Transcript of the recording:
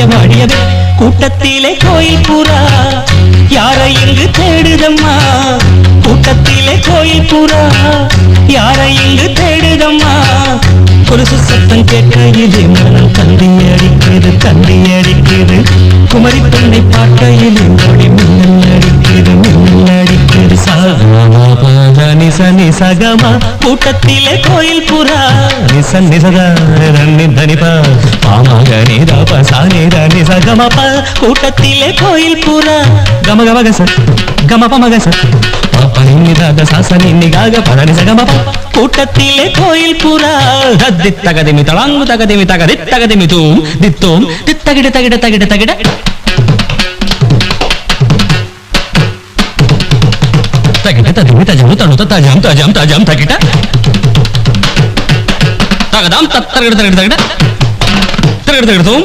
வாடியவே கூட்டத்திலே கோயில் புறா யாரை இங்கு தேடுதம்மா கூட்டத்திலே கோயில் புறா யாரை இங்கு தேடுதம்மா கொலுசு சத்தம் கேட்கையிலே மனம் கந்தி அடிக்கிறது குமரி பெண்ணை பார்க்கையிலே மொழி மின்னல் அடிக்கிறது சனி சகமா கூட்டத்திலே கோயில் புறா நிசனிசதனிப்பா பாமாக நீதாப சானிதனி சகமப கூட்டத்திலே கோயில் புறா கம கமகச கமப மகச பாப்பனிதாத சாசனி நிகாக பரணி சகமப கூட்டத்திலே கோயில் புறா தித்தகதிமி தளாங்கு தகதிமி தகதி தகதிமி தூம் தித்தோம் தித்தகிட தகிட தகிட தகிட தகிட ததிமி தஜமு தனு தஜம் தஜம் தஜம் தகிட தகதாம் தத்தகிட தகிட தகிட தகிட தகிட தூம்